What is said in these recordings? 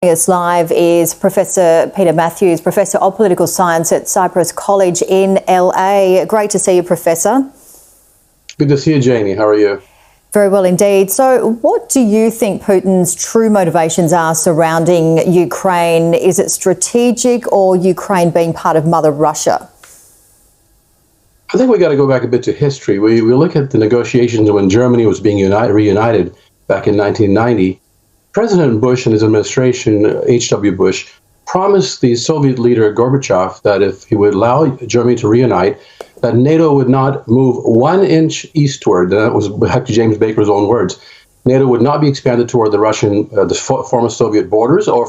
Us live is Professor Peter Mathews, Professor of Political Science at Cyprus College in LA. Great to see you, Professor. Good to see you, Janie. How are you? Very well indeed. So what do you think Putin's true motivations are surrounding Ukraine? Is it strategic or Ukraine being part of Mother Russia? I think we got to go back a bit to history. We look at the negotiations when Germany was being reunited back in 1990. President Bush and his administration, H.W. Bush, promised the Soviet leader Gorbachev that if he would allow Germany to reunite, that NATO would not move 1 inch eastward. That was back to James Baker's own words. NATO would not be expanded toward the Russian, the former Soviet borders, or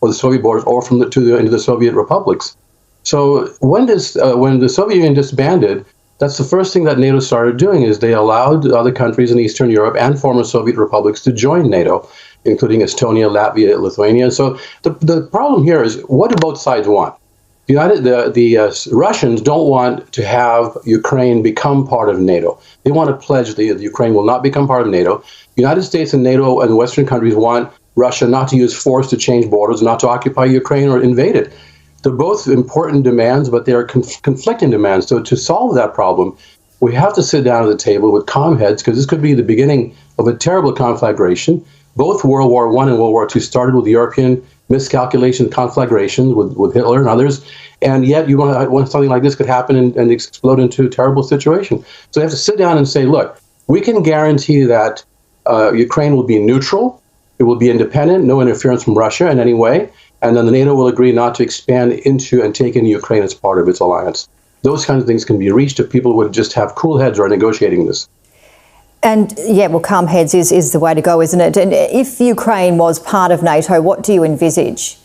the Soviet borders, or into the Soviet republics. So when the Soviet Union disbanded, that's the first thing that NATO started doing, is they allowed other countries in Eastern Europe and former Soviet republics to join NATO, including Estonia, Latvia, Lithuania. So the problem here is, what do both sides want? The Russians don't want to have Ukraine become part of NATO. They want to pledge that Ukraine will not become part of NATO. The United States and NATO and Western countries want Russia not to use force to change borders, not to occupy Ukraine or invade it. They're both important demands, but they are conflicting demands. So to solve that problem, we have to sit down at the table with calm heads, because this could be the beginning of a terrible conflagration. Both World War I and World War II started with European miscalculation, conflagrations with Hitler and others, and yet you want something like this could happen and explode into a terrible situation. So you have to sit down and say, look, we can guarantee that Ukraine will be neutral, it will be independent, no interference from Russia in any way, and then the NATO will agree not to expand into and take in Ukraine as part of its alliance. Those kinds of things can be reached if people would just have cool heads or negotiating this. And yeah, well, calm heads is the way to go, isn't it? And if Ukraine was part of NATO, what do you envisage?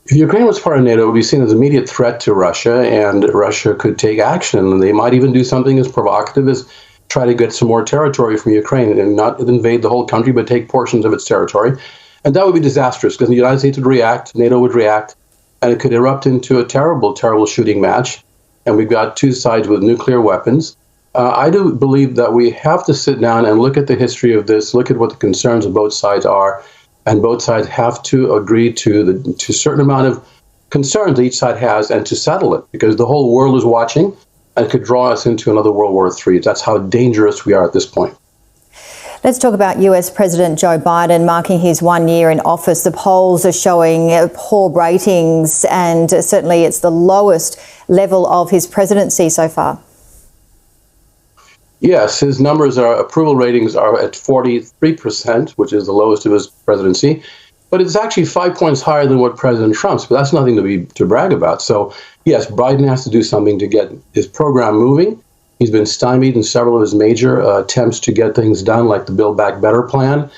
If Ukraine was part of NATO, it would be seen as an immediate threat to Russia, and Russia could take action. And they might even do something as provocative as try to get some more territory from Ukraine and not invade the whole country, but take portions of its territory. And that would be disastrous, because the United States would react, NATO would react, and it could erupt into a terrible, terrible shooting match. And we've got two sides with nuclear weapons. I do believe that we have to sit down and look at the history of this, look at what the concerns of both sides are, and both sides have to agree to a certain amount of concerns each side has, and to settle it, because the whole world is watching, and it could draw us into another World War III. That's how dangerous we are at this point. Let's talk about US President Joe Biden marking his 1 year in office. The polls are showing poor ratings, and certainly it's the lowest level of his presidency so far. Yes, his approval ratings are at 43%, which is the lowest of his presidency. But it's actually 5 points higher than what President Trump's, but that's nothing to brag about. So, yes, Biden has to do something to get his program moving. He's been stymied in several of his major attempts to get things done, like the Build Back Better plan.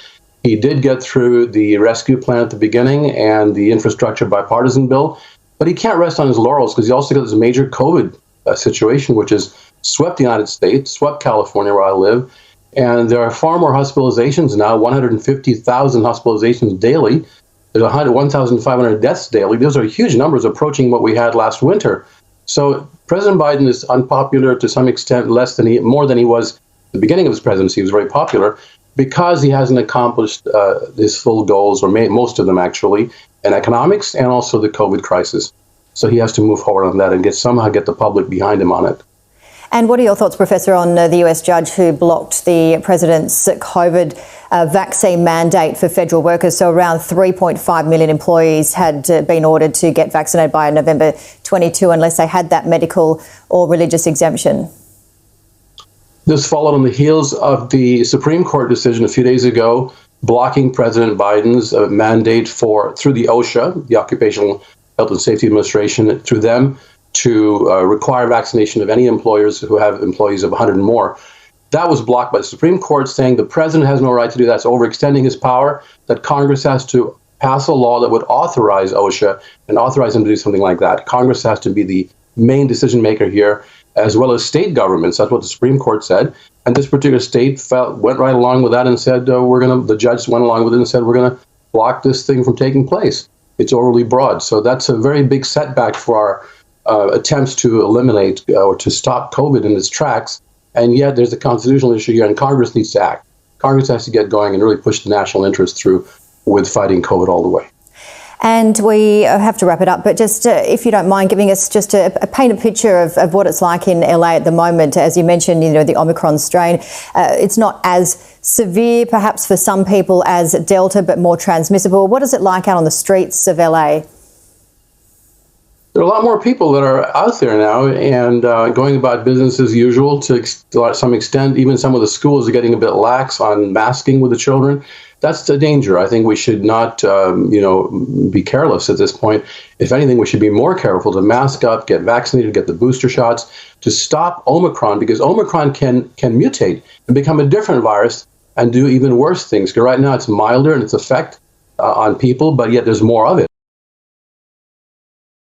He did get through the rescue plan at the beginning and the infrastructure bipartisan bill, but he can't rest on his laurels, because he also got this major COVID situation, which has swept the United States, swept California, where I live, and there are far more hospitalizations now, 150,000 hospitalizations daily. There's 1,500 deaths daily. Those are huge numbers, approaching what we had last winter. So President Biden is unpopular to some extent, more than he was at the beginning of his presidency. He was very popular because he hasn't accomplished his full goals, or most of them actually, in economics and also the COVID crisis. So he has to move forward on that and somehow get the public behind him on it. And what are your thoughts, Professor, on the US judge who blocked the president's COVID vaccine mandate for federal workers? So around 3.5 million employees had been ordered to get vaccinated by November 22 unless they had that medical or religious exemption. This followed on the heels of the Supreme Court decision a few days ago blocking President Biden's mandate through the OSHA, the Occupational Health and Safety Administration, through them to require vaccination of any employers who have employees of 100 and more. That was blocked by the Supreme Court, saying the president has no right to do that. It's overextending his power, that Congress has to pass a law that would authorize OSHA and authorize them to do something like that. Congress has to be the main decision maker here, as well as state governments. That's what the Supreme Court said. And this particular state went right along with that and said, the judge went along with it and said, we're going to block this thing from taking place. It's overly broad. So that's a very big setback for our attempts to eliminate or to stop COVID in its tracks. And yet there's a constitutional issue here, and Congress needs to act. Congress has to get going and really push the national interest through with fighting COVID all the way. And we have to wrap it up, but just if you don't mind giving us just a paint a picture of what it's like in LA at the moment. As you mentioned, the Omicron strain, it's not as severe perhaps for some people as Delta, but more transmissible. What is it like out on the streets of LA? There are a lot more people that are out there now and going about business as usual to some extent. Even some of the schools are getting a bit lax on masking with the children. That's the danger. I think we should not, be careless at this point. If anything, we should be more careful to mask up, get vaccinated, get the booster shots to stop Omicron, because Omicron can mutate and become a different virus and do even worse things. Because right now it's milder in its effect on people, but yet there's more of it.